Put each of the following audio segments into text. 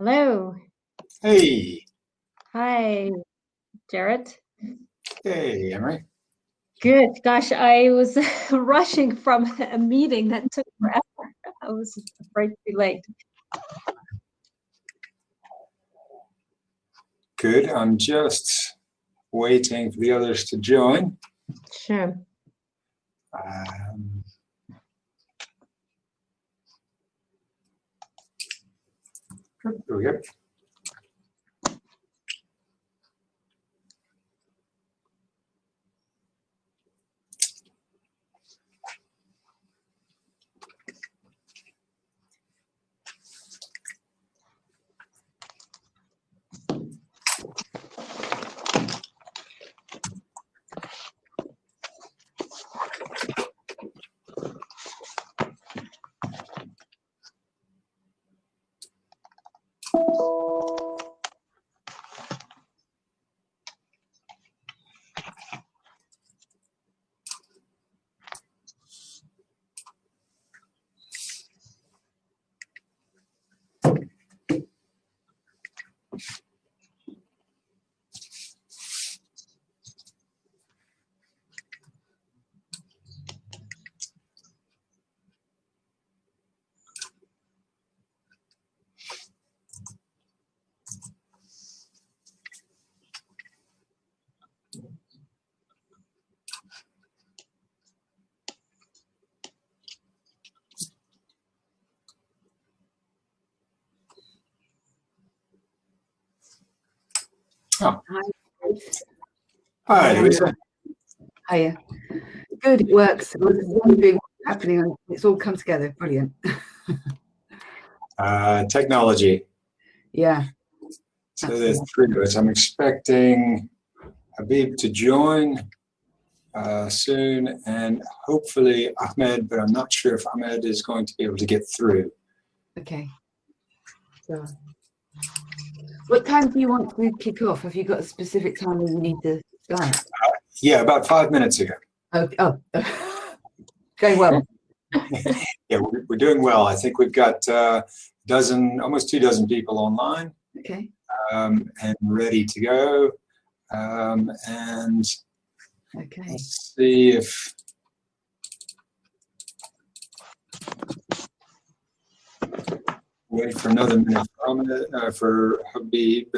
Hello. Hey. Hi, Jared. Hey, Emery. Good. Gosh, I was rushing from a meeting that took forever. I was afraid to be late. Good. I'm just waiting for the others to join. Sure. There we go. Oh. Hi, Louisa. Hiya. Good, it works. I was wondering what's happening. It's all come together. Brilliant. Technology. Yeah. So there's three of us. I'm expecting Habib to join soon, and hopefully Ahmed, but I'm not sure if Ahmed is going to be able to get through. Okay. So, what time do you want to kick off? Have you got a specific time when you need to start? Yeah, about 5 minutes ago. Oh. Going well. Yeah, we're doing well. I think we've got almost 2 dozen people online. Okay. And ready to go. And okay. Let's see if wait for another minute for Habib.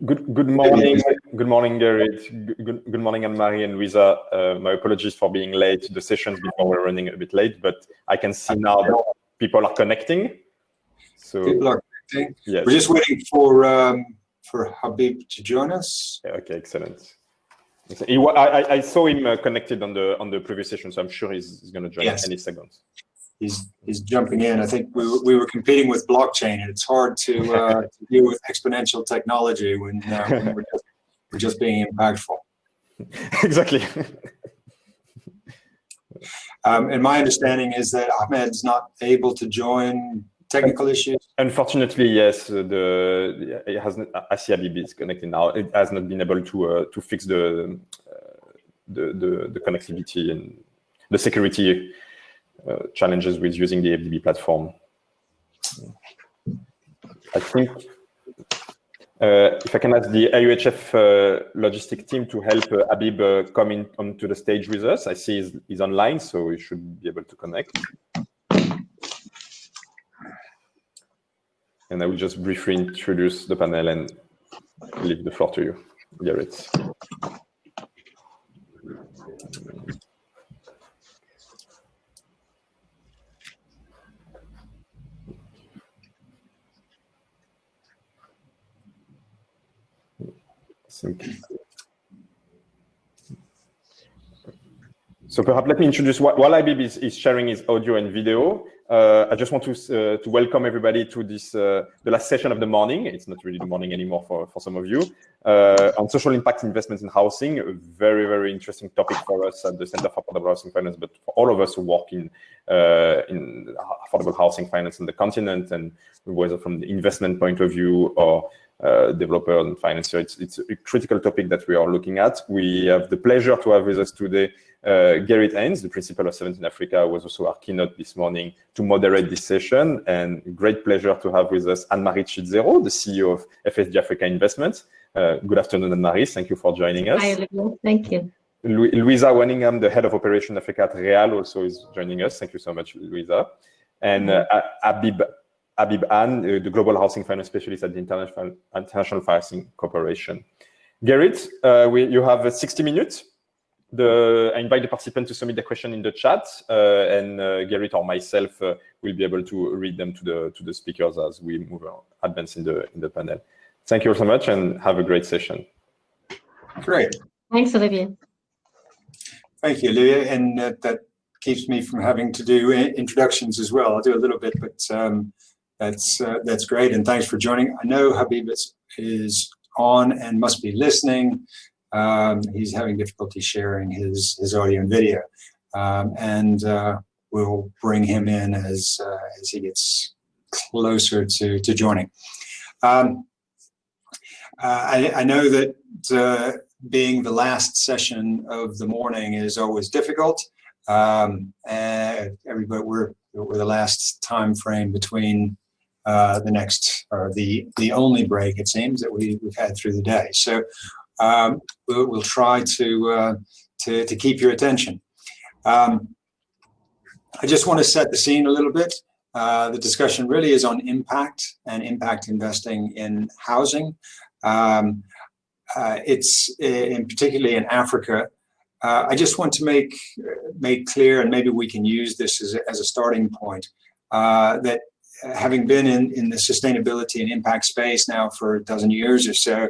Good morning. Good morning, Garrett. Good morning, Anne-Marie and Louisa. My apologies for being late. The sessions before were running a bit late, but I can see now that people are connecting. So people are connecting. Yes. We're just waiting for Habib to join us. Yeah, okay, excellent. I saw him connected on the previous session, so I'm sure he's going to join in any seconds. He's jumping in. I think we were competing with blockchain, and it's hard to deal with exponential technology when we're just being impactful. Exactly. And my understanding is that Ahmed's not able to join. Technical issues. Unfortunately, yes. Asia Habib is connected now. It has not been able to fix the connectivity and the security challenges with using the FDB platform. I think if I can ask the IUHF logistic team to help Habib come in onto the stage with us. I see he's online, so he should be able to connect. And I will just briefly introduce the panel and leave the floor to you, Garrett. So perhaps let me introduce, while Habib is sharing his audio and video, I just want to welcome everybody to this, the last session of the morning. It's not really the morning anymore for some of you, on social impact investments in housing. A very, very interesting topic for us at the Center for Affordable Housing Finance, but for all of us who work in affordable housing finance in the continent, and whether from the investment point of view or developer and financier, it's a critical topic that we are looking at. We have the pleasure to have with us today Gerrit Haynes, the principal of 17 Africa, was also our keynote this morning to moderate this session, and great pleasure to have with us Anne-Marie Chidzero, the CEO of FSD Africa Investments. Good afternoon, Anne-Marie. Thank you for joining us. Hi, Olivier. Thank you. Louisa Wenningham, the head of Operation Africa at Real, also is joining us. Thank you so much, Louisa. And Habib Ann, the Global Housing Finance Specialist at the International Financing Corporation. Gerrit, you have 60 minutes. I invite the participant to submit the question in the chat, and Gerrit or myself will be able to read them to the speakers as we move on, advance in the panel. Thank you so much, and have a great session. Great. Thanks, Olivier. Thank you, Olivier. And that keeps me from having to do introductions as well. I'll do a little bit, but that's great. And thanks for joining. I know Habib is on and must be listening. He's having difficulty sharing his audio and video, and we'll bring him in as he gets closer to joining. I know that being the last session of the morning is always difficult. Everybody, we're the last time frame between the next, or the only break, it seems, that we've had through the day. So we'll try to keep your attention. I just want to set the scene a little bit. The discussion really is on impact and impact investing in housing. It's particularly in Africa. I just want to make clear, and maybe we can use this as a starting point, that having been in the sustainability and impact space now for a dozen years or so,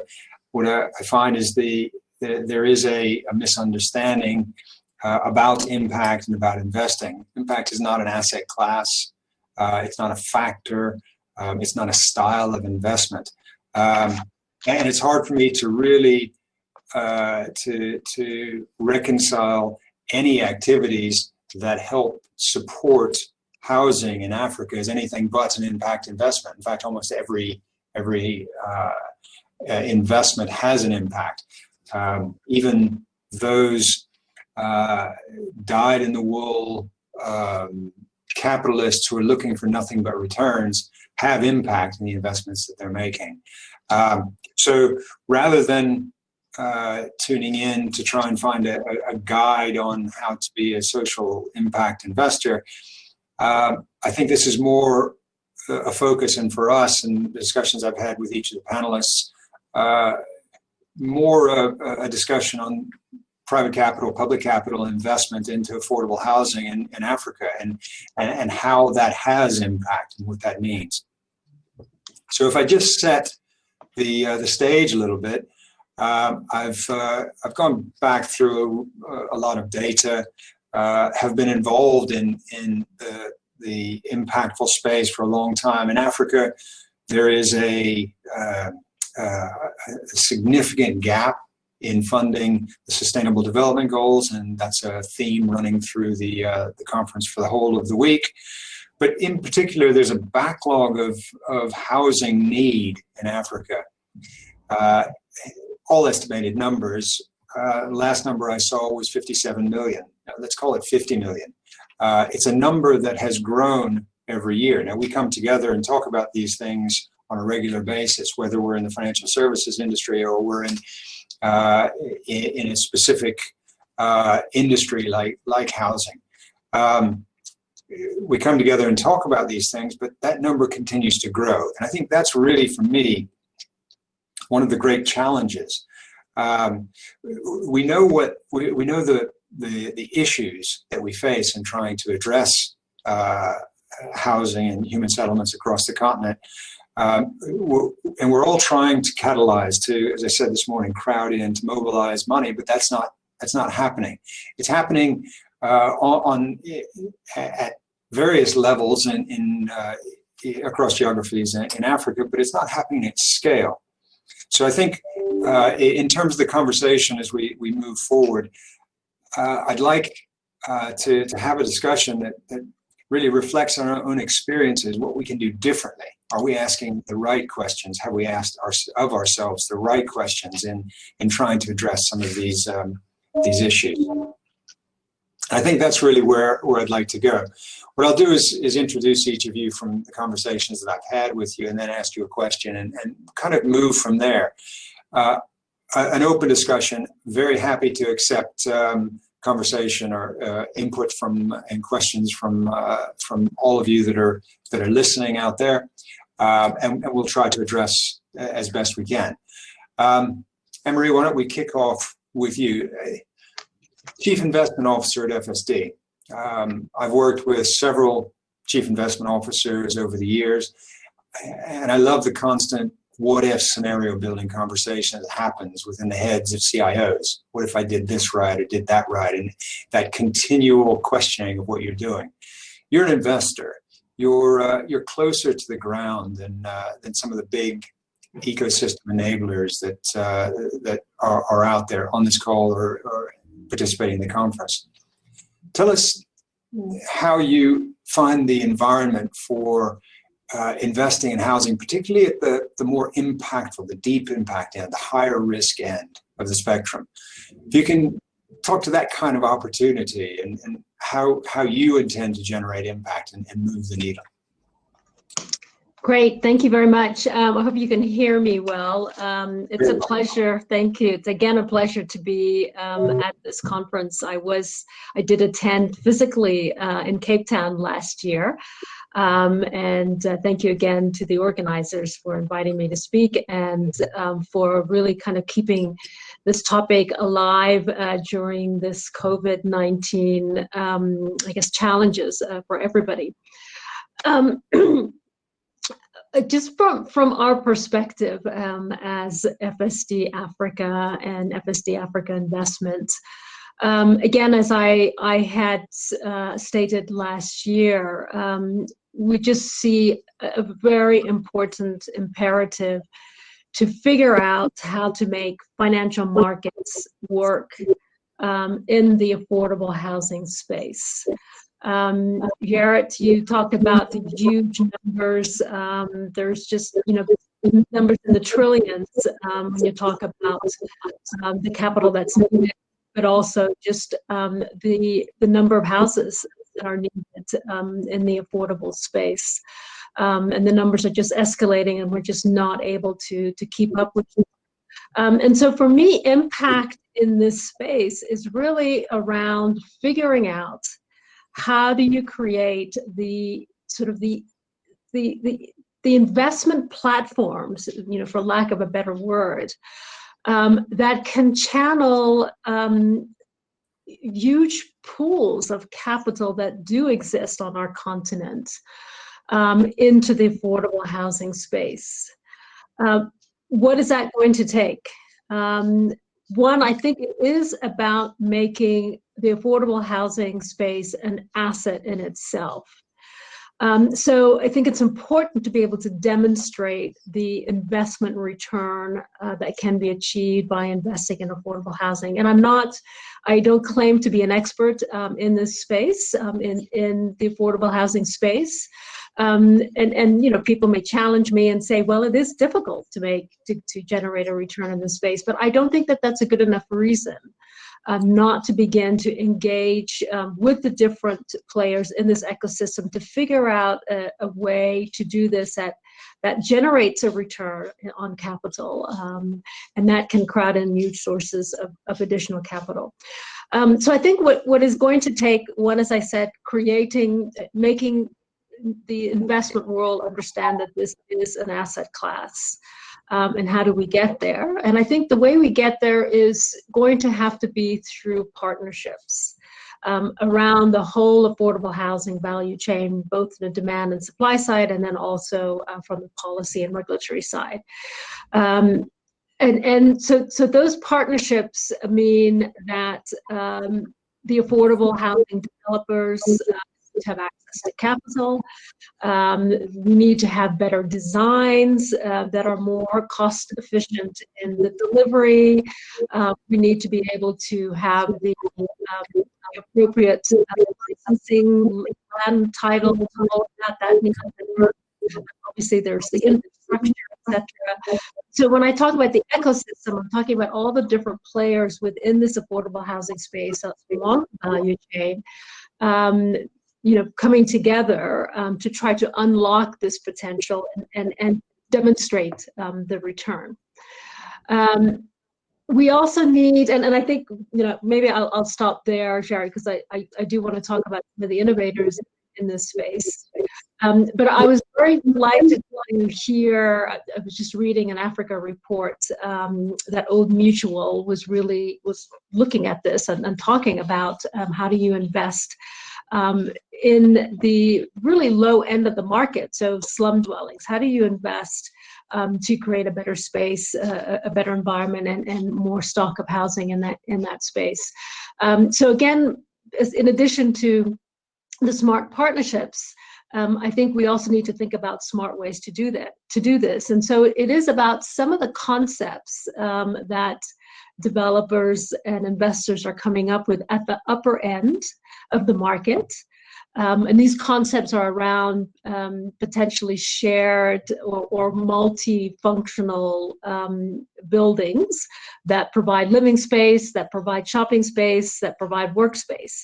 what I find is there is a misunderstanding about impact and about investing. Impact is not an asset class. It's not a factor. It's not a style of investment. And it's hard for me to really to reconcile any activities that help support housing in Africa as anything but an impact investment. In fact, almost every investment has an impact. Even those dyed-in-the-wool capitalists who are looking for nothing but returns have impact in the investments that they're making. So rather than tuning in to try and find a guide on how to be a social impact investor, I think this is more a focus, and for us, and the discussions I've had with each of the panelists, more a discussion on private capital, public capital investment into affordable housing in Africa, and how that has impact and what that means. So if I just set the stage a little bit, I've gone back through a lot of data, have been involved in the impactful space for a long time. In Africa, there is a significant gap in funding the Sustainable Development Goals, and that's a theme running through the conference for the whole of the week. But in particular, there's a backlog of housing need in Africa. All estimated numbers. Last number I saw was 57 million. Now, let's call it 50 million. It's a number that has grown every year. Now, we come together and talk about these things on a regular basis, whether we're in the financial services industry or we're in a specific industry like housing. We come together and talk about these things, but that number continues to grow. And I think that's really, for me, one of the great challenges. We know the issues that we face in trying to address housing and human settlements across the continent. And we're all trying to catalyze, to, as I said this morning, crowd in, to mobilize money, but that's not happening. It's happening various levels across geographies in Africa, but it's not happening at scale. So I think in terms of the conversation as we move forward, I'd like to have a discussion that really reflects on our own experiences, what we can do differently. Are we asking the right questions? Have we asked of ourselves the right questions in trying to address some of these issues? I think that's really where I'd like to go. What I'll do is introduce each of you from the conversations that I've had with you, and then ask you a question and kind of move from there. An open discussion, very happy to accept conversation or input from and questions from all of you that are listening out there, and we'll try to address as best we can. Anne-Marie, why don't we kick off with you? Chief Investment Officer at FSD. I've worked with several Chief Investment Officers over the years, and I love the constant what-if scenario building conversation that happens within the heads of CIOs. What if I did this right or did that right? And that continual questioning of what you're doing. You're an investor. You're closer to the ground than some of the big ecosystem enablers that are out there on this call or participating in the conference. Tell us how you find the environment for investing in housing, particularly at the more impactful, the deep impact end, the higher risk end of the spectrum. If you can talk to that kind of opportunity and how you intend to generate impact and move the needle. Great, thank you very much. I hope you can hear me well. It's a pleasure, thank you. It's again a pleasure to be at this conference. I did attend physically in Cape Town last year. And thank you again to the organizers for inviting me to speak and for really kind of keeping this topic alive during this COVID-19, I guess, challenges for everybody. Just from our perspective as FSD Africa and FSD Africa Investments, again, as I had stated last year, we just see a very important imperative to figure out how to make financial markets work in the affordable housing space. Garrett, you talked about the huge numbers. There's just, numbers in the trillions when you talk about the capital that's needed, but also just the number of houses that are needed in the affordable space. And the numbers are just escalating, and we're just not able to keep up with them. And so for me, impact in this space is really around figuring out how do you create the sort of the investment platforms, for lack of a better word, that can channel huge pools of capital that do exist on our continent into the affordable housing space. What is that going to take? One, I think it is about making the affordable housing space an asset in itself. So I think it's important to be able to demonstrate the investment return that can be achieved by investing in affordable housing. And I don't claim to be an expert in this space, in the affordable housing space. And people may challenge me and say, well, it is difficult to generate a return in this space, but I don't think that that's a good enough reason not to begin to engage with the different players in this ecosystem to figure out a way to do this that generates a return on capital, and that can crowd in huge sources of additional capital. So I think what is going to take, one, as I said, making the investment world understand that this is an asset class. And how do we get there? And I think the way we get there is going to have to be through partnerships around the whole affordable housing value chain, both the demand and supply side, and then also from the policy and regulatory side. And so those partnerships mean that the affordable housing developers, to have access to capital. We need to have better designs that are more cost efficient in the delivery. We need to be able to have the appropriate licensing, land title, all of that. That needs to work. Obviously, there's the infrastructure, etc. So when I talk about the ecosystem, I'm talking about all the different players within this affordable housing space along the value chain, coming together to try to unlock this potential and demonstrate the return. We also need, and I think, maybe I'll stop there, Sherry, because I do want to talk about some of the innovators in this space. But I was very delighted to hear, I was just reading an Africa report that Old Mutual was looking at this and talking about how do you invest in the really low end of the market, so slum dwellings. How do you invest to create a better space, a better environment, and more stock of housing in that space? So again, in addition to the smart partnerships, I think we also need to think about smart ways to do this. And so it is about some of the concepts that developers and investors are coming up with at the upper end of the market. And these concepts are around potentially shared or multifunctional buildings that provide living space, that provide shopping space, that provide workspace.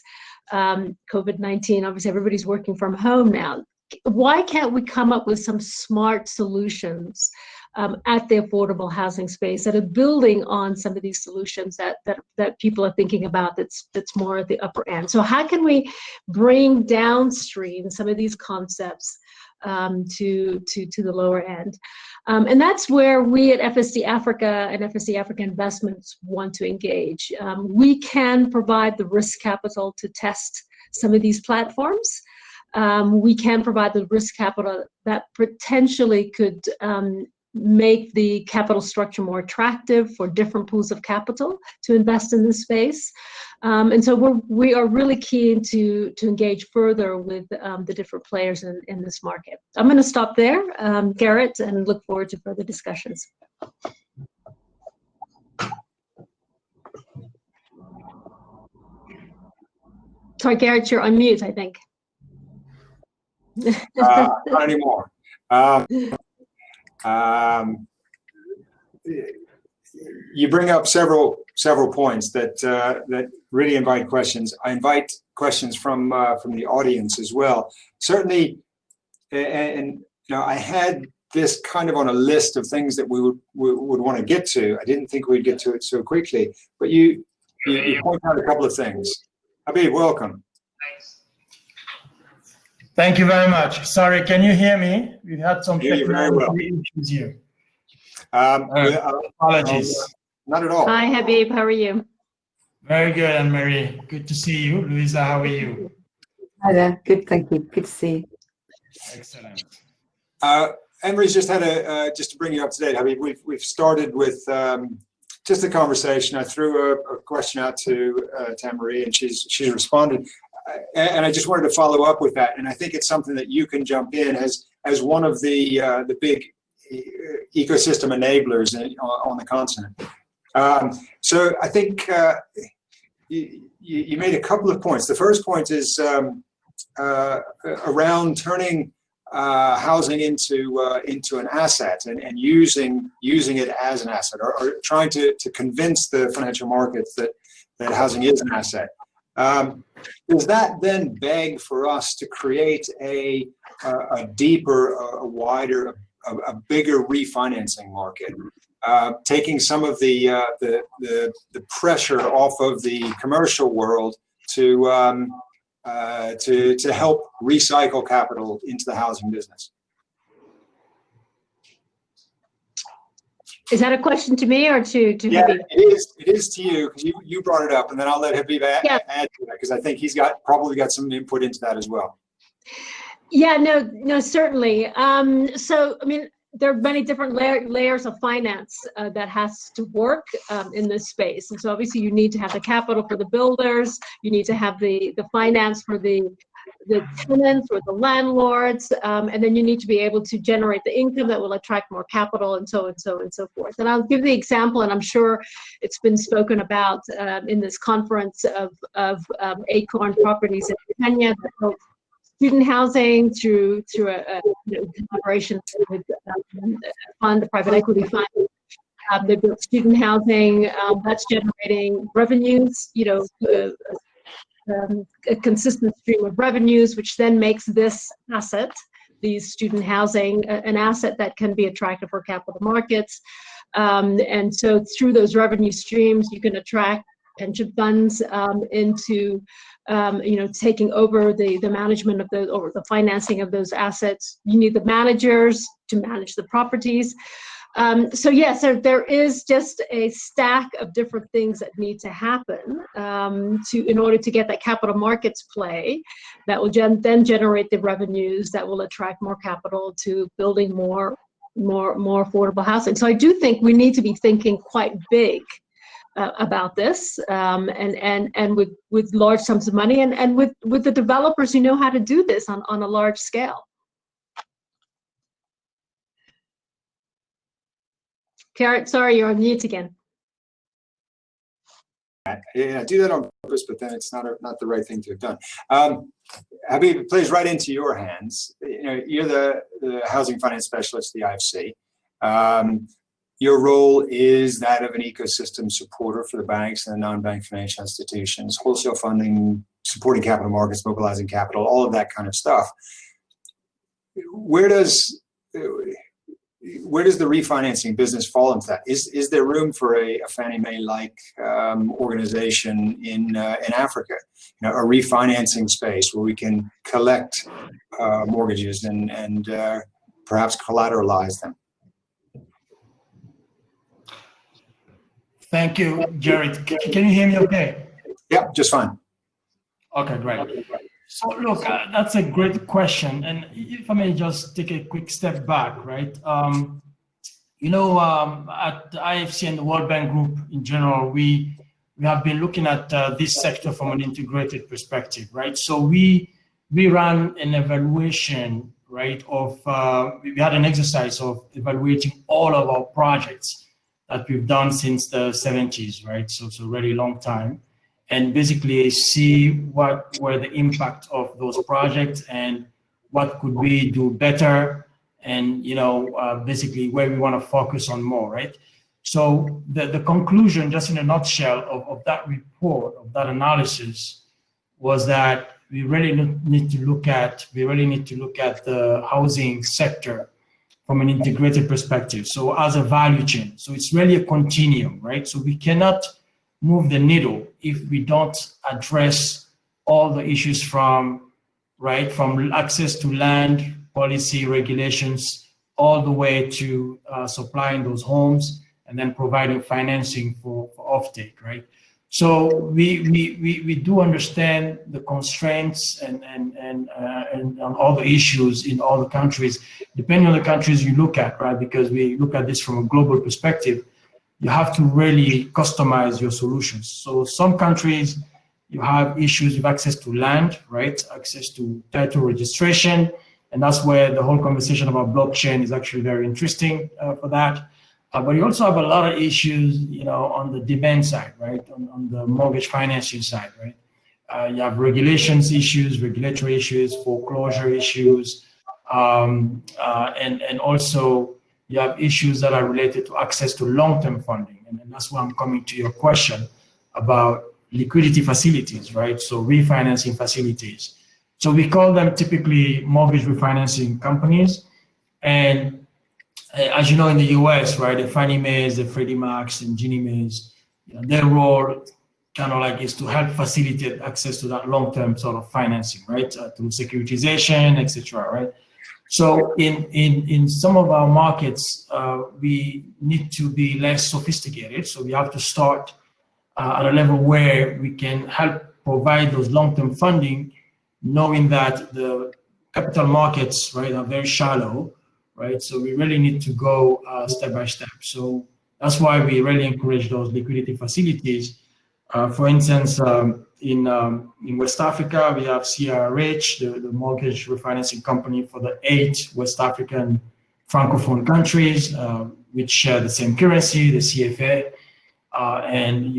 COVID-19, obviously everybody's working from home now. Why can't we come up with some smart solutions at the affordable housing space that are building on some of these solutions that people are thinking about that's more at the upper end? So how can we bring downstream some of these concepts to the lower end? And that's where we at FSD Africa and FSD Africa Investments want to engage. We can provide the risk capital to test some of these platforms. We can provide the risk capital that potentially could make the capital structure more attractive for different pools of capital to invest in this space. And so we are really keen to engage further with the different players in this market. I'm going to stop there, Garrett, and look forward to further discussions. Sorry, Garrett, you're on mute, I think. Not anymore. You bring up several points that really invite questions. I invite questions from the audience as well. Certainly, and I had this kind of on a list of things that we would want to get to. I didn't think we'd get to it so quickly, but you point out a couple of things. Habib, welcome. Thank you very much. Sorry, can you hear me? We had some technology issues here. Apologies. Not at all. Hi, Habib. How are you? Very good, Anne-Marie. Good to see you. Louisa, how are you? Hi there. Good, thank you. Good to see you. Excellent. Anne-Marie's just had just to bring you up to date, Habib, we've started with just a conversation. I threw a question out to Anne-Marie, and she's responded. And I just wanted to follow up with that. And I think it's something that you can jump in as one of the big ecosystem enablers on the continent. So I think you made a couple of points. The first point is around turning housing into an asset and using it as an asset, or trying to convince the financial markets that housing is an asset. Does that then beg for us to create a deeper, a wider, a bigger refinancing market, taking some of the pressure off of the commercial world to help recycle capital into the housing business? Is that a question to me or to Habib? It is to you, because you brought it up, and then I'll let Habib add to that, because I think he's probably got some input into that as well. Yeah, no, certainly. So, I mean, there are many different layers of finance that has to work in this space. And so obviously you need to have the capital for the builders, you need to have the finance for the the tenants or the landlords, and then you need to be able to generate the income that will attract more capital, and so forth. And I'll give the example, and I'm sure it's been spoken about in this conference of Acorn Properties in Kenya that built student housing through a collaboration with a private equity fund. They built student housing that's generating revenues, a consistent stream of revenues, which then makes this asset, these student housing, an asset that can be attractive for capital markets. And so through those revenue streams, you can attract pension funds into taking over the management of those, or the financing of those assets. You need the managers to manage the properties. So yes, there is just a stack of different things that need to happen in order to get that capital markets play that will then generate the revenues that will attract more capital to building more affordable housing. So I do think we need to be thinking quite big about this, and with large sums of money, and with the developers who know how to do this on a large scale. Carrot, sorry, you're on mute again. Yeah, I do that on purpose, but then it's not the right thing to have done. Habib, it plays right into your hands. You're the housing finance specialist at the IFC. Your role is that of an ecosystem supporter for the banks and the non-bank financial institutions, wholesale funding, supporting capital markets, mobilizing capital, all of that kind of stuff. Where does the refinancing business fall into that? Is there room for a Fannie Mae-like organization in Africa? A refinancing space where we can collect mortgages and perhaps collateralize them. Thank you, Jared. Can you hear me okay? Yeah, just fine. Okay, great. So look, that's a great question. And if I may just take a quick step back, right? At the IFC and the World Bank Group in general, we have been looking at this sector from an integrated perspective, right? So we ran an evaluation, right, we had an exercise of evaluating all of our projects that we've done since the 70s, right? So it's a really long time. And basically see what were the impact of those projects and what could we do better, and basically where we want to focus on more, right? So the conclusion, just in a nutshell, of that report, of that analysis, was that we really need to look at the housing sector from an integrated perspective. So as a value chain, so it's really a continuum, right? So we cannot move the needle if we don't address all the issues from access to land, policy, regulations, all the way to supplying those homes and then providing financing for offtake, right? So we do understand the constraints and all the issues in all the countries, depending on the countries you look at, right? Because we look at this from a global perspective. You have to really customize your solutions. So some countries, you have issues with access to land, right? Access to title registration. And that's where the whole conversation about blockchain is actually very interesting for that. But you also have a lot of issues, on the demand side, right? On the mortgage financing side, right? You have regulations issues, regulatory issues, foreclosure issues, and also you have issues that are related to access to long-term funding. And that's why I'm coming to your question about liquidity facilities, right? So refinancing facilities. So we call them typically mortgage refinancing companies. And as you know, in the US, right, the Fannie Mae's, the Freddie Mac's, and Ginnie Mae's, their role kind of like is to help facilitate access to that long-term sort of financing, right? Through securitization, etc., right? So in some of our markets, we need to be less sophisticated. So we have to start at a level where we can help provide those long-term funding, knowing that the capital markets, right, are very shallow, right? So we really need to go step by step. So that's why we really encourage those liquidity facilities. For instance, in West Africa, we have CRH, the mortgage refinancing company for the 8 West African Francophone countries, which share the same currency, the CFA. And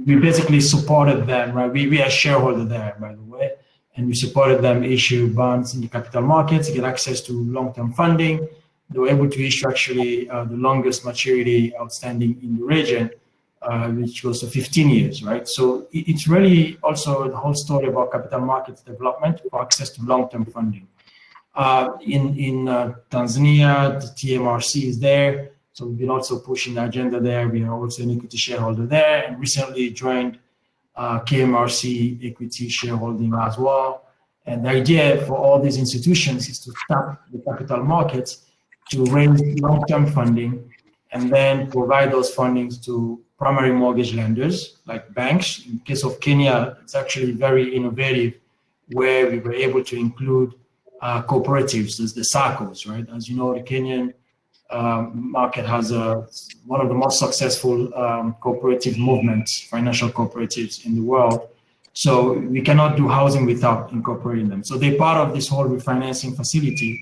we basically supported them, right? We are a shareholder there, by the way, and we supported them issue bonds in the capital markets, get access to long-term funding. They were able to issue actually the longest maturity outstanding in the region, which goes to 15 years, right? So it's really also the whole story about capital markets development for access to long-term funding. In Tanzania, the TMRC is there. So we've been also pushing the agenda there. We are also an equity shareholder there, and recently joined KMRC equity shareholding as well. And the idea for all these institutions is to tap the capital markets to raise long-term funding and then provide those fundings to primary mortgage lenders like banks. In the case of Kenya, it's actually very innovative, where we were able to include cooperatives, the SACCOs, right? As you know, the Kenyan market has one of the most successful cooperative movements, financial cooperatives in the world. So we cannot do housing without incorporating them. So they're part of this whole refinancing facility.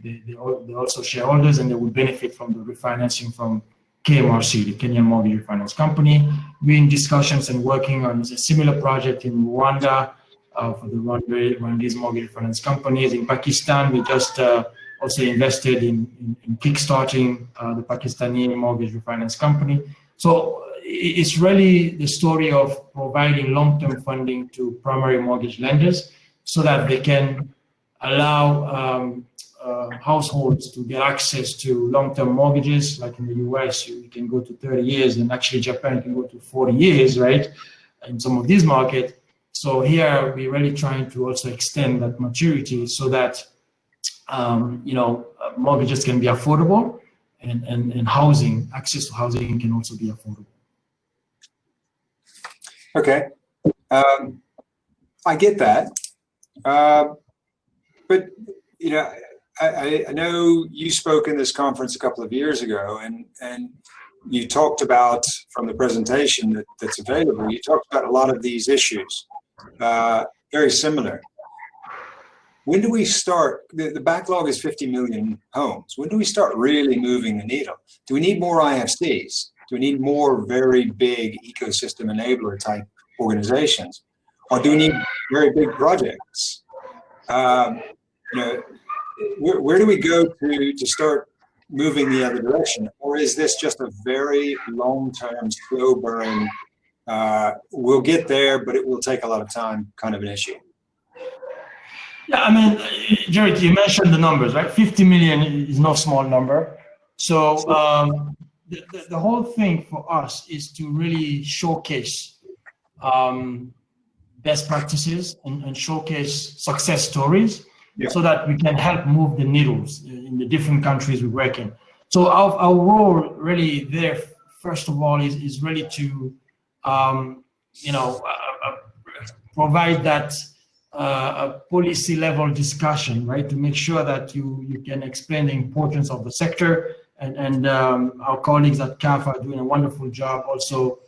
They're also shareholders, and they will benefit from the refinancing from KMRC, the Kenyan Mortgage Refinance Company. We're in discussions and working on a similar project in Rwanda for the Rwandese Mortgage Refinance Companies. In Pakistan, we just also invested in kickstarting the Pakistani Mortgage Refinance Company. So it's really the story of providing long-term funding to primary mortgage lenders so that they can allow households to get access to long-term mortgages. Like in the US, you can go to 30 years, and actually Japan, you can go to 40 years, right? In some of these markets. So here, we're really trying to also extend that maturity so that mortgages can be affordable, and housing, access to housing can also be affordable. Okay, I get that, but I know you spoke in this conference a couple of years ago, and you talked about, from the presentation that's available, you talked about a lot of these issues, very similar. When do we start? The backlog is 50 million homes. When do we start really moving the needle? Do we need more IFCs? Do we need more very big ecosystem enabler type organizations? Or do we need very big projects? Where do we go to start moving the other direction? Or is this just a very long-term, slow burn, we'll get there, but it will take a lot of time kind of an issue? Yeah, I mean, Jared, you mentioned the numbers, right? 50 million is no small number. So the whole thing for us is to really showcase best practices and showcase success stories, so that we can help move the needles in the different countries we work in. So our role really there, first of all, is really to provide that policy level discussion, right? To make sure that you can explain the importance of the sector, and our colleagues at CAF are doing a wonderful job also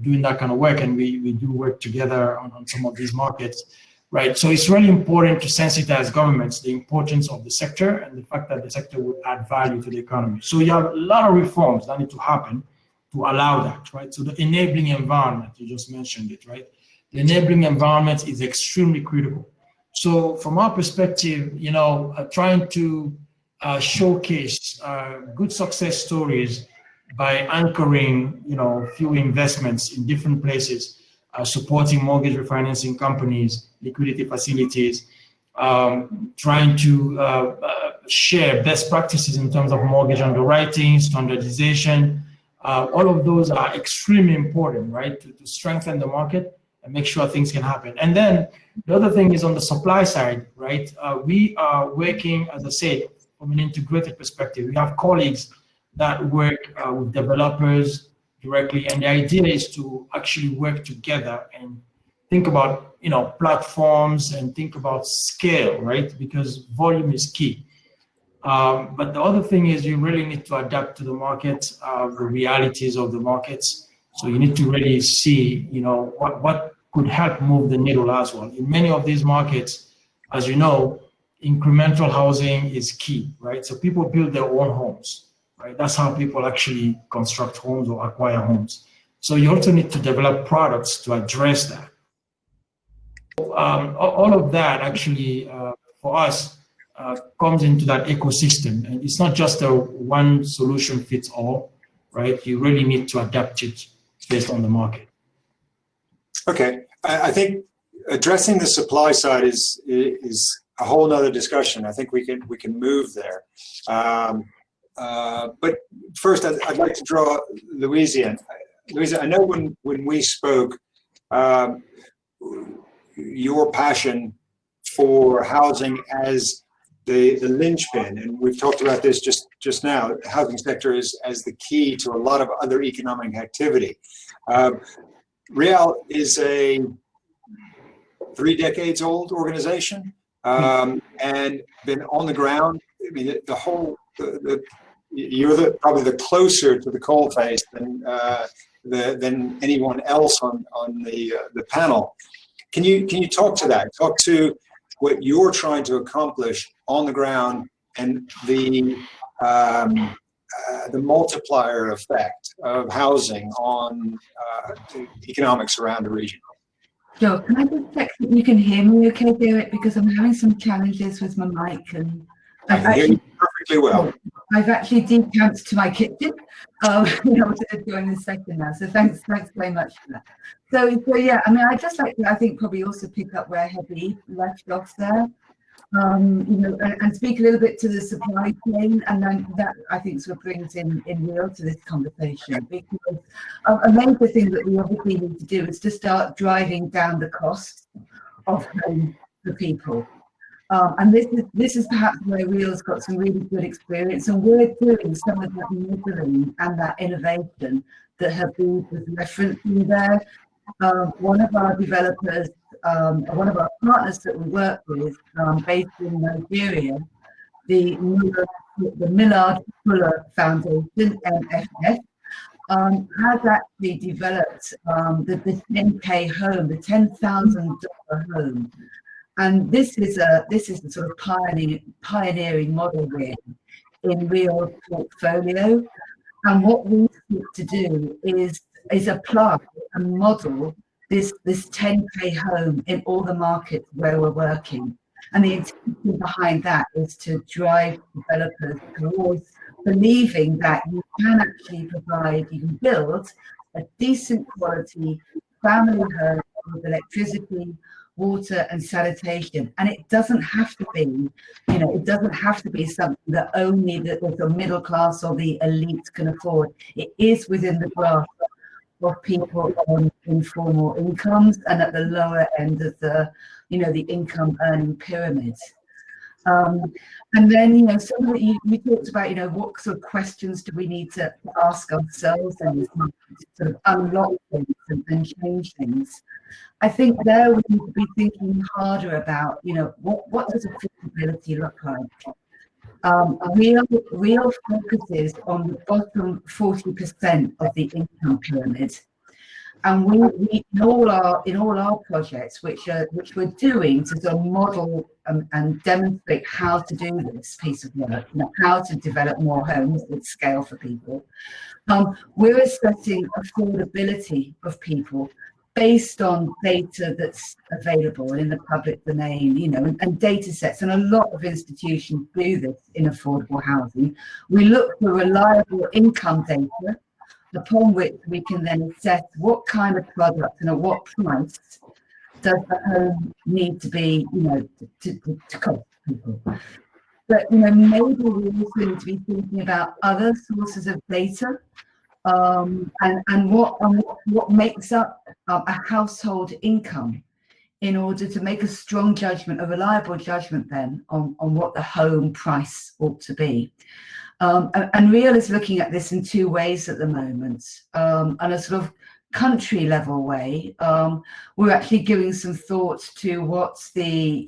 doing that kind of work, and we do work together on some of these markets, right? So it's really important to sensitize governments the importance of the sector and the fact that the sector would add value to the economy. So you have a lot of reforms that need to happen to allow that, right? So the enabling environment, you just mentioned it, right? The enabling environment is extremely critical. So from our perspective, trying to showcase good success stories by anchoring, few investments in different places, supporting mortgage refinancing companies, liquidity facilities, trying to share best practices in terms of mortgage underwriting, standardization. All of those are extremely important, right, to strengthen the market and make sure things can happen. And then the other thing is on the supply side, right? We are working, as I said, from an integrated perspective. We have colleagues that work with developers directly, and the idea is to actually work together and think about, platforms, and think about scale, right? Because volume is key. But the other thing is you really need to adapt to the market, the realities of the markets. So you need to really see, could help move the needle as well. In many of these markets, as you know, incremental housing is key, right? So people build their own homes, right? That's how people actually construct homes or acquire homes. So you also need to develop products to address that. All of that actually, for us, comes into that ecosystem. And it's not just a one solution fits all, right? You really need to adapt it based on the market. Okay, I think addressing the supply side is a whole nother discussion. I think we can move there. But first, I'd like to draw Louisa in. Louisa, I know when we spoke, your passion for housing as the linchpin, and we've talked about this just now, the housing sector is as the key to a lot of other economic activity. Real is a 3 decades old organization, and been on the ground. I mean, you're probably the closer to the coalface than anyone else on the panel. Can you talk to that? Talk to what you're trying to accomplish on the ground and the multiplier effect of housing on economics around the region. Joe, can I just check that you can hear me okay, Derek? Because I'm having some challenges with my mic, and I can hear you perfectly well. I've actually decamped to my kitchen. In order to join this session now. So thanks very much for that. So yeah, I mean, I'd just like to, I think, probably also pick up where Habib left off there. And speak a little bit to the supply chain, and then that I think sort of brings in Real to this conversation, because a major thing that we obviously need to do is to start driving down the cost of home for people. And this is perhaps where Real's got some really good experience, and we're doing some of that modeling and that innovation that Habib was referencing there. One of our developers, one of our partners that we work with, based in Nigeria, the Millard Fuller Foundation, MFF, has actually developed the 10K home, the $10,000 home. And this is a sort of pioneering model really in Real's portfolio. And what we seek to do is apply and model this 10K home in all the markets where we're working. And the intention behind that is to drive developers towards believing that you can actually you can build a decent quality family home with electricity, water and sanitation. And it doesn't have to be, it doesn't have to be something that only the middle class or the elite can afford. It is within the grasp of people on informal incomes and at the lower end of the income earning pyramid. And then, some of you talked about, what sort of questions do we need to ask ourselves and sort of unlock things and change things. I think there we need to be thinking harder about, what does affordability look like? Real focuses on the bottom 40% of the income pyramid, and we in all our projects, which we're doing to sort of model and demonstrate how to do this piece of work, how to develop more homes at scale for people. We're assessing affordability of people based on data that's available in the public domain, and data sets, and a lot of institutions do this in affordable housing. We look for reliable income data upon which we can then assess what kind of product and at what price does the home need to be, to cost people. But, maybe we also need to be thinking about other sources of data, and what makes up a household income, in order to make a strong judgment, a reliable judgment then on what the home price ought to be. And Real is looking at this in 2 ways at the moment. On a sort of country level way, we're actually giving some thought to what's the,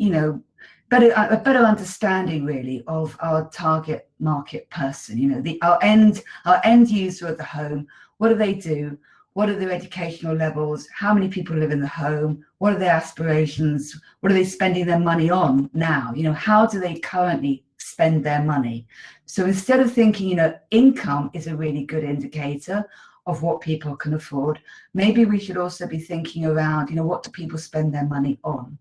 a better understanding really of our target market person, our end user of the home. What do they do? what are their educational levels, how many people live in the home, what are their aspirations, what are they spending their money on now, you know, how do they currently spend their money? So instead of thinking, you know, income is a really good indicator of what people can afford, maybe we should also be thinking around, you know, what do people spend their money on?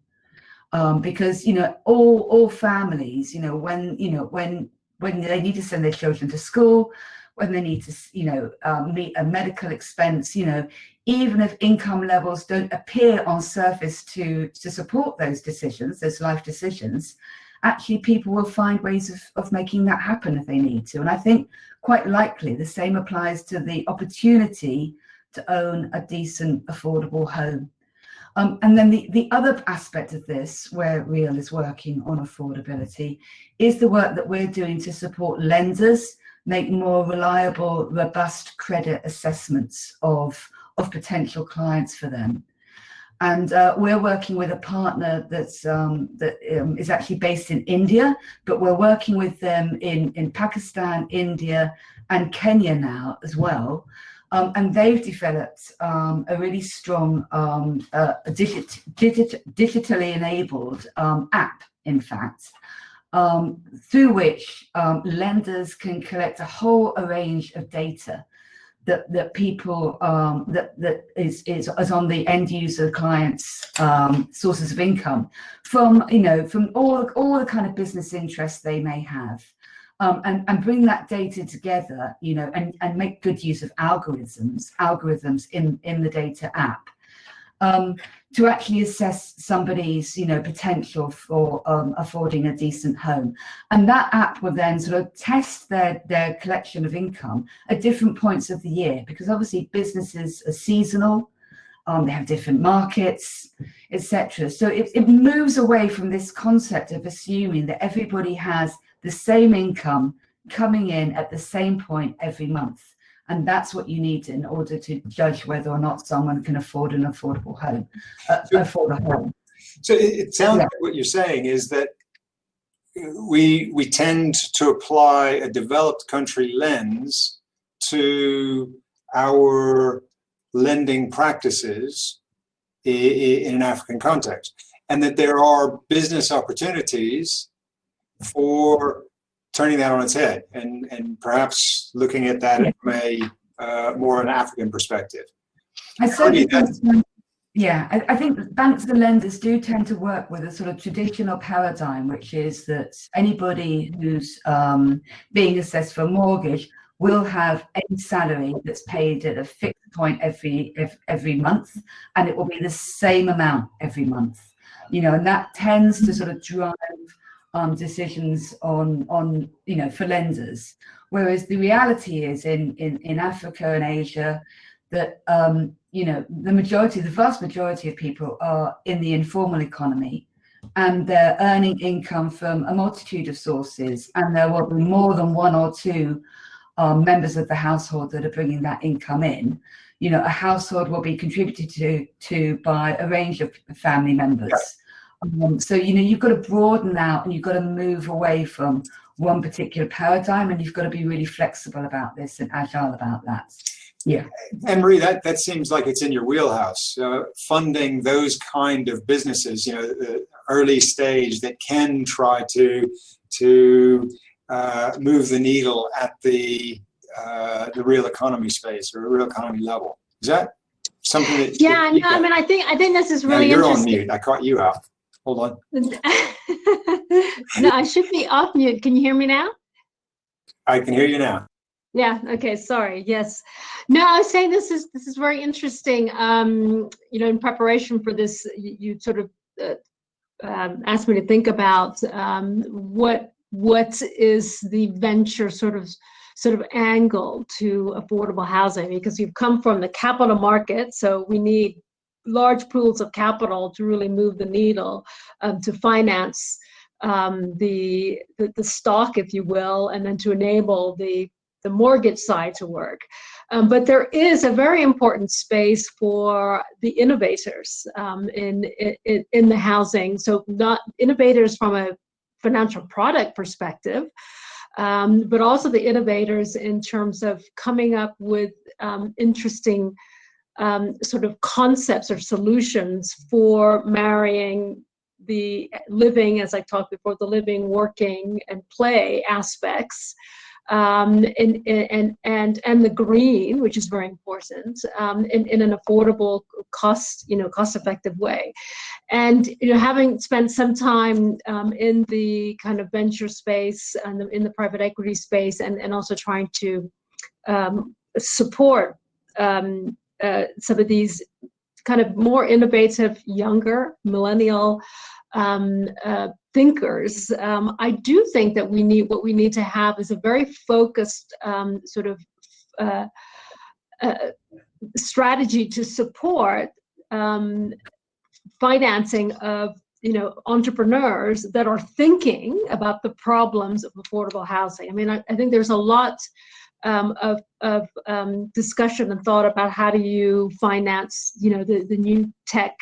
Because, you know, all families, you know, when they need to send their children to school, when they need to, you know, meet a medical expense, you know, even if income levels don't appear on surface to support those decisions, those life decisions, actually people will find ways of making that happen if they need to. And I think quite likely the same applies to the opportunity to own a decent, affordable home. And then the other aspect of this, where Real is working on affordability, is the work that we're doing to support lenders make more reliable, robust credit assessments of potential clients for them. And we're working with a partner that's is actually based in India, but we're working with them in Pakistan, India, and Kenya now as well. And they've developed a really strong digitally enabled app, in fact, through which lenders can collect a whole range of data that people that is on the end user clients' sources of income from, you know, from all the kind of business interests they may have. And bring that data together, you know, and make good use of algorithms in the data app to actually assess somebody's, you know, potential for affording a decent home. And that app will then sort of test their collection of income at different points of the year, because obviously businesses are seasonal. They have different markets, etc. So it moves away from this concept of assuming that everybody has the same income coming in at the same point every month. And that's what you need in order to judge whether or not someone can afford an affordable home, afford a home. So it sounds like what you're saying is that we tend to apply a developed country lens to our lending practices in an African context, and that there are business opportunities for turning that on its head and perhaps looking at that from a more an African perspective. I certainly think, I think that banks and lenders do tend to work with a sort of traditional paradigm, which is that anybody who's being assessed for a mortgage will have a salary that's paid at a fixed point every month, and it will be the same amount every month. You know, and that tends to sort of drive decisions on you know, for lenders, whereas the reality is in Africa and Asia that you know, the vast majority of people are in the informal economy, and they're earning income from a multitude of sources, and there will be more than one or two members of the household that are bringing that income in. You know, a household will be contributed to by a range of family members. So, you know, you've got to broaden out and you've got to move away from one particular paradigm, and you've got to be really flexible about this and agile about that. Yeah. Anne-Marie, that seems like it's in your wheelhouse, funding those kind of businesses, you know, the early stage that can try to move the needle at the real economy space or real economy level. Is that something that? Yeah, no, I mean, I think this is really you're interesting. on mute. I caught you out. Hold on. No, I should be off mute. Can you hear me now? I can hear you now. Yeah. Okay. Sorry. Yes. No, I was saying this is very interesting. You know, in preparation for this, you sort of asked me to think about what is the venture sort of angle to affordable housing, because you've come from the capital market, so we need large pools of capital to really move the needle, to finance the stock, if you will, and then to enable the mortgage side to work. But there is a very important space for the innovators in the housing. So not innovators from a financial product perspective, but also the innovators in terms of coming up with interesting sort of concepts or solutions for marrying the living, as I talked before, the living, working, and play aspects, and the green, which is very important, in an affordable, cost-effective way. And having spent some time in the kind of venture space and in the private equity space, and also trying to support some of these kind of more innovative, younger, millennial thinkers, I do think that what we need to have is a very focused sort of strategy to support financing of entrepreneurs that are thinking about the problems of affordable housing. I mean, I think there's a lot of discussion and thought about how do you finance, the new tech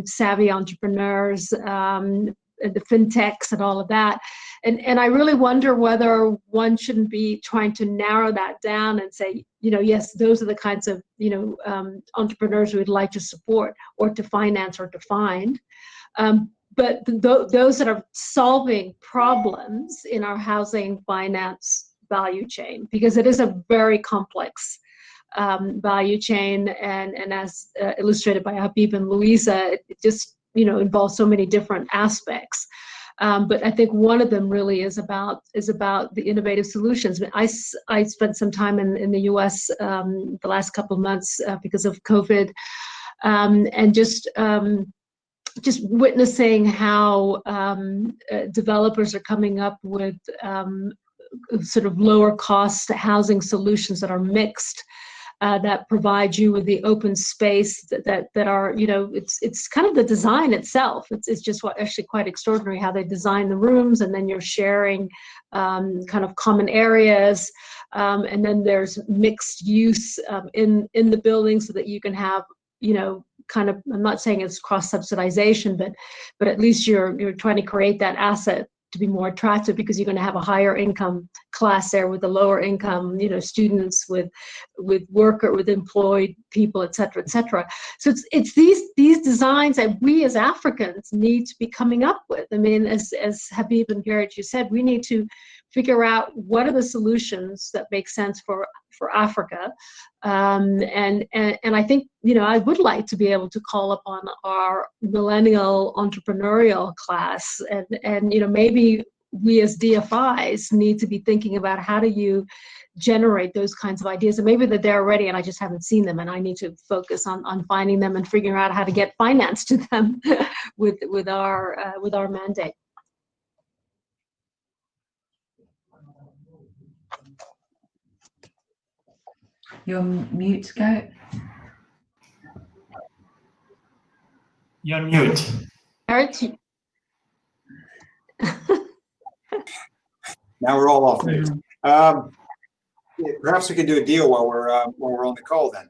savvy entrepreneurs, the fintechs and all of that. And I really wonder whether one shouldn't be trying to narrow that down and say, yes, those are the kinds of, entrepreneurs we would like to support or to finance or to find. But those that are solving problems in our housing finance value chain, because it is a very complex value chain, and as illustrated by Habib and Louisa, it just involves so many different aspects. But I think one of them really is about the innovative solutions. I spent some time in the U.S. The last couple of months because of COVID, and just witnessing how developers are coming up with sort of lower cost housing solutions that are mixed, that provide you with the open space that are, it's kind of the design itself. It's just actually quite extraordinary how they design the rooms, and then you're sharing kind of common areas, and then there's mixed use in the building, so that you can have, kind of, I'm not saying it's cross subsidization, but at least you're trying to create that asset to be more attractive, because you're going to have a higher income class there with the lower income, students, with employed people, et cetera, et cetera. So it's these designs that we as Africans need to be coming up with. I mean, as Habib and Garrett, you said, we need to figure out what are the solutions that make sense for Africa. And I think, I would like to be able to call upon our millennial entrepreneurial class, and maybe we as DFIs need to be thinking about how do you generate those kinds of ideas, and maybe that they're ready and I just haven't seen them, and I need to focus on finding them and figuring out how to get finance to them with our mandate. You're on mute, Garrett. You're on mute. Garrett, Now we're all off mute. Perhaps we can do a deal while we're on the call then.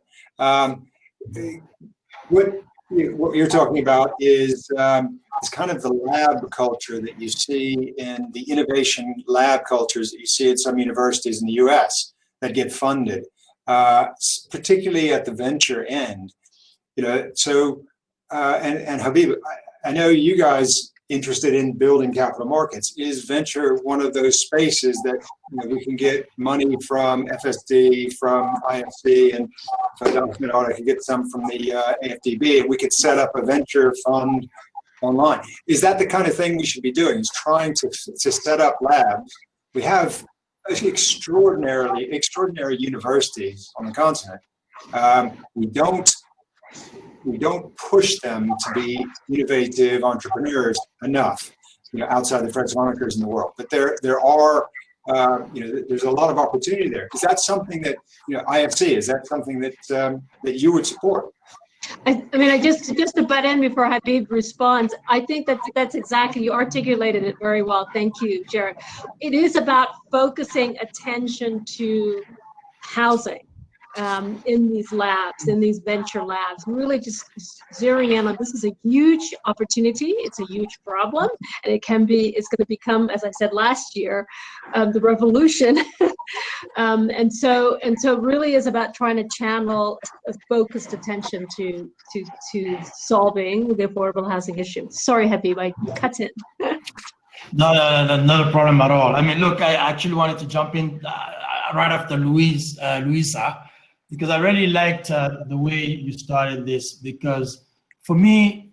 What you're talking about is kind of the lab culture that you see in the innovation lab cultures that you see at some universities in the U.S. that get funded, particularly at the venture end. So and Habib, I know you guys interested in building capital markets. Is venture one of those spaces that we can get money from FSD, from IFC, and if I could get some from the AFDB, and we could set up a venture fund online? Is that the kind of thing we should be doing, is trying to set up labs? We have extraordinary universities on the continent. We don't push them to be innovative entrepreneurs enough, outside the Fred Wanakers in the world. But there are, there's a lot of opportunity there. Is that something that, IFC, is that something that that you would support? I mean, just to butt in before Habib responds, I think that's exactly, you articulated it very well. Thank you, Jared. It is about focusing attention to housing. in these labs, in these venture labs, really just zeroing in on this is a huge opportunity. It's a huge problem, and it's going to become, as I said last year, the revolution. and so really is about trying to channel a focused attention to solving the affordable housing issue. Sorry, Habib, I cut in. No, not a problem at all. I mean, look, I actually wanted to jump in right after Louisa, because I really liked the way you started this, because for me,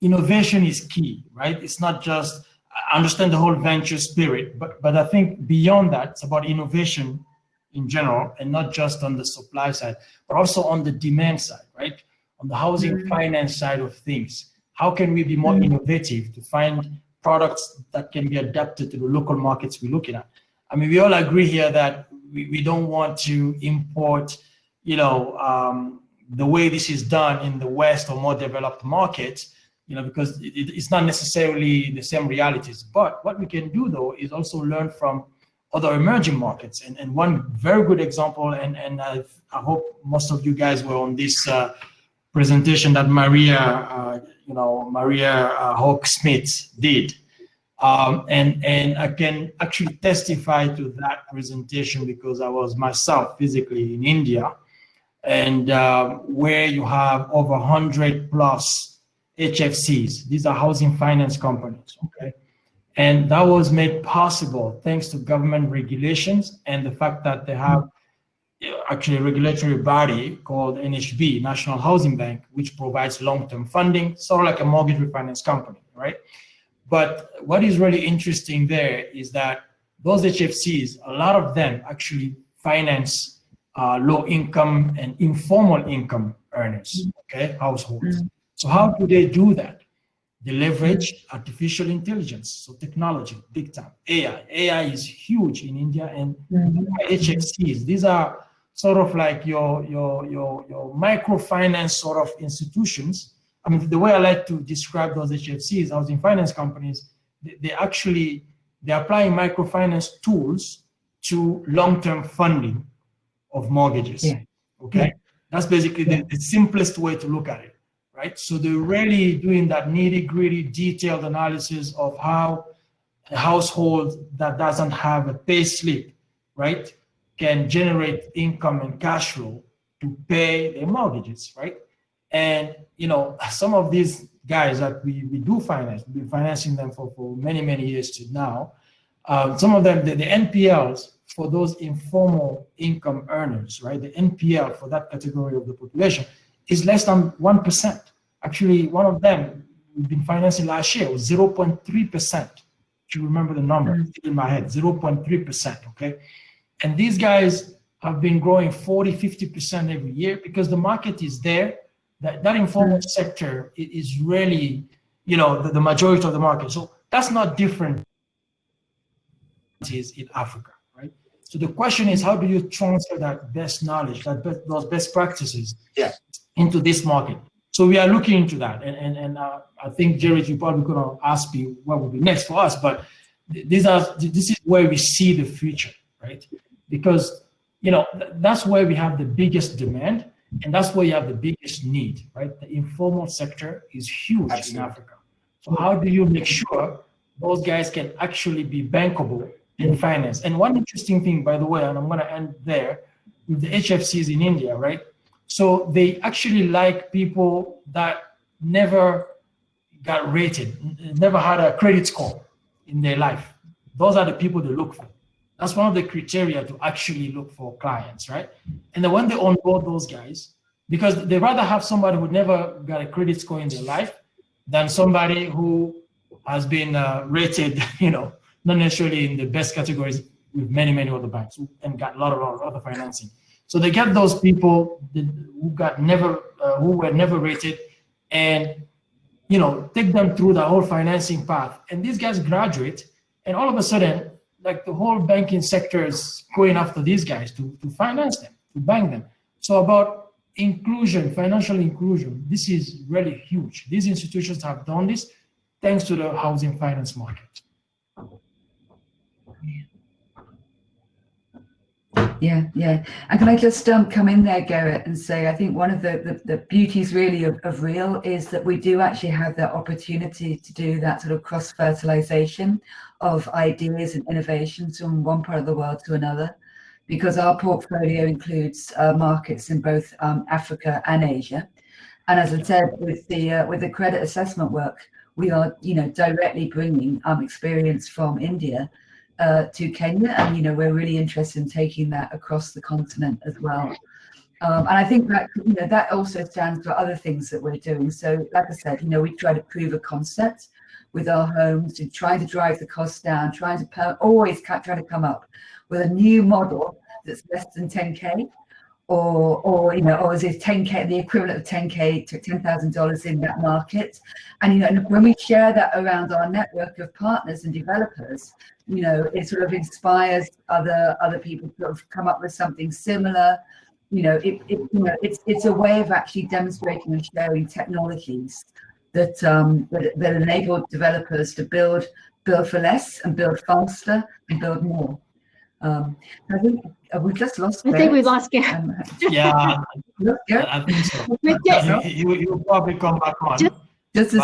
innovation is key, right? It's not just, I understand the whole venture spirit, but I think beyond that, it's about innovation in general, and not just on the supply side, but also on the demand side, right? On the housing finance side of things. How can we be more innovative to find products that can be adapted to the local markets we're looking at? I mean, we all agree here that we don't want to import, the way this is done in the West or more developed markets, because it's not necessarily the same realities. But what we can do, though, is also learn from other emerging markets. And one very good example, and I hope most of you guys were on this presentation that Maria Hawke-Smith did. And I can actually testify to that presentation because I was myself physically in India, and where you have over 100 plus HFCs. These are housing finance companies, okay? And that was made possible thanks to government regulations and the fact that they have actually a regulatory body called NHB, National Housing Bank, which provides long-term funding, sort of like a mortgage refinance company, right? But what is really interesting there is that those HFCs, a lot of them actually finance low income and informal income earners, okay, households. So how do they do that? They leverage artificial intelligence, so technology, big time. AI. AI is huge in India, and HFCs, these are sort of like your microfinance sort of institutions. I mean, the way I like to describe those HFCs, housing finance companies, they're applying microfinance tools to long-term funding of mortgages. Yeah. Okay, yeah. That's basically the simplest way to look at it, right? So they're really doing that nitty-gritty, detailed analysis of how a household that doesn't have a pay slip, right, can generate income and cash flow to pay their mortgages, right? And some of these guys that we do finance, we've been financing them for many, many years to now. Some of them, the NPLs for those informal income earners, right? The NPL for that category of the population is less than 1%. Actually, one of them we've been financing last year was 0.3%. If you remember the number, it's in my head, 0.3%, okay? And these guys have been growing 40, 50% every year because the market is there. That informal sector is really, the majority of the market. So that's not different in Africa, right? So the question is, how do you transfer that best knowledge, those best practices into this market? So we are looking into that. And I think, Jared, you're probably going to ask me what would be next for us, but this is where we see the future, right? Because, that's where we have the biggest demand. And that's where you have the biggest need, right? The informal sector is huge in Africa. So how do you make sure those guys can actually be bankable in finance? And one interesting thing, by the way, and I'm going to end there, with the HFCs in India, right? So they actually like people that never got rated, never had a credit score in their life. Those are the people they look for. That's one of the criteria to actually look for clients, right? And then when they onboard those guys, because they rather have somebody who never got a credit score in their life than somebody who has been rated, not necessarily in the best categories with many, many other banks and got a lot of other financing. So they get those people who were never rated, and take them through the whole financing path. And these guys graduate, and all of a sudden, like the whole banking sector is going after these guys to finance them, to bank them. So about inclusion, financial inclusion, this is really huge. These institutions have done this thanks to the housing finance market. Yeah, yeah. And can I just come in there, Gerrit, and say, I think one of the beauties really of Real is that we do actually have that opportunity to do that sort of cross-fertilization of ideas and innovations from one part of the world to another, because our portfolio includes markets in both Africa and Asia. And as I said, with the credit assessment work, we are, directly bringing experience from India to Kenya, and we're really interested in taking that across the continent as well. And I think that that also stands for other things that we're doing. So, like I said, we try to prove a concept with our homes, to try to drive the costs down, trying to always try to come up with a new model that's less than 10K, or is it 10K, the equivalent of 10K to $10,000 in that market. And and when we share that around our network of partners and developers, it sort of inspires other people to sort of come up with something similar. It's a way of actually demonstrating and sharing technologies that enable developers to build for less and build faster and build more. I think we've just lost. I think we lost Gerrit. Yeah, Gerrit? I think so. Yeah. You'll probably come back on. Just as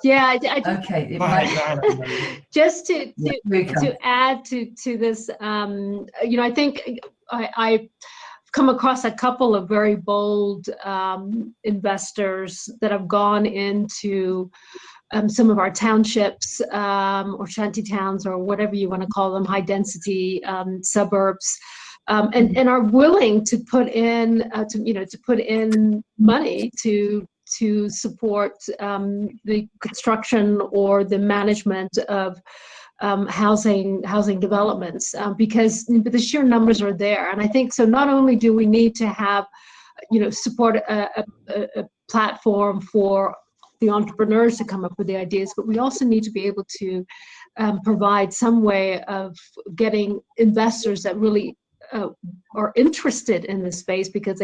Okay. It might, Just to add to this, I think I've come across a couple of very bold investors that have gone into some of our townships or shanty towns, or whatever you want to call them, high density suburbs, and are willing to put in money to support the construction or the management of housing developments, because the sheer numbers are there. And I think so. Not only do we need to have support a platform for the entrepreneurs to come up with the ideas, but we also need to be able to provide some way of getting investors that really are interested in this space, because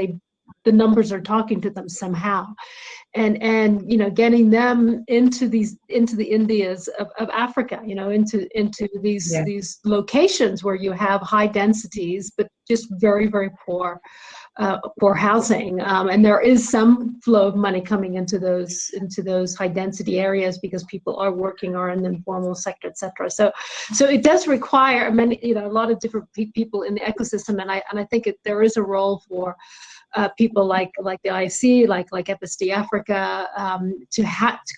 the numbers are talking to them somehow, and getting them into the Indias of Africa, into these locations where you have high densities but just very, very poor housing, and there is some flow of money coming into those high density areas because people are working or in the informal sector, etc. So it does require a lot of different people in the ecosystem, and I think there is a role for people like the IC, like FSD Africa, to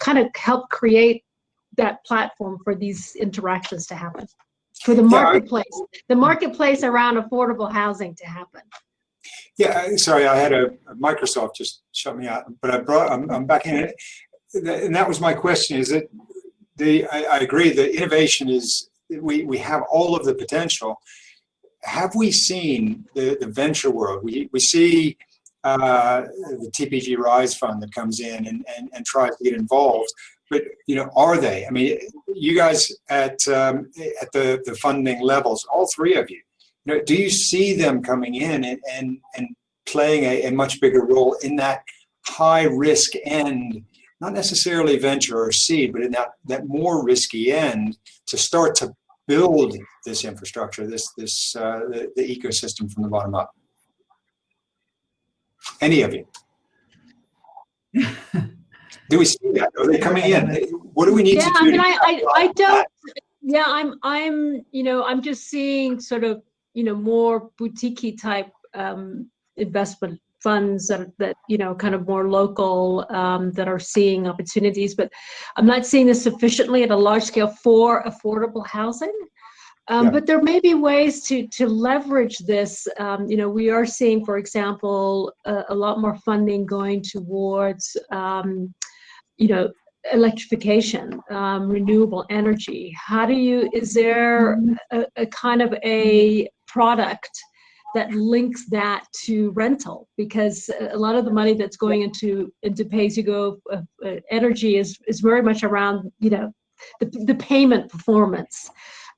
kind of help create that platform for these interactions to happen, for the marketplace around affordable housing to happen. Yeah, sorry, I had a Microsoft just shut me out, but I'm back in it, and that was my question. Is that I agree that innovation is, we have all of the potential. Have we seen the venture world? We see the TPG Rise Fund that comes in and tries to get involved, but are they? I mean, you guys at the funding levels, all three of you, do you see them coming in and playing a much bigger role in that high risk end, not necessarily venture or seed, but in that more risky end, to start to build this infrastructure, the ecosystem from the bottom up? Any of you? Do we see that? Are they coming in? What do we need to do? I don't. Yeah, I'm just seeing sort of more boutique type investment funds that kind of more local, that are seeing opportunities, but I'm not seeing this sufficiently at a large scale for affordable housing. But there may be ways to leverage this. We are seeing, for example, a lot more funding going towards electrification, renewable energy. Is there a kind of a product that links that to rental? Because a lot of the money that's going into pay-as-you-go energy is very much around the payment performance.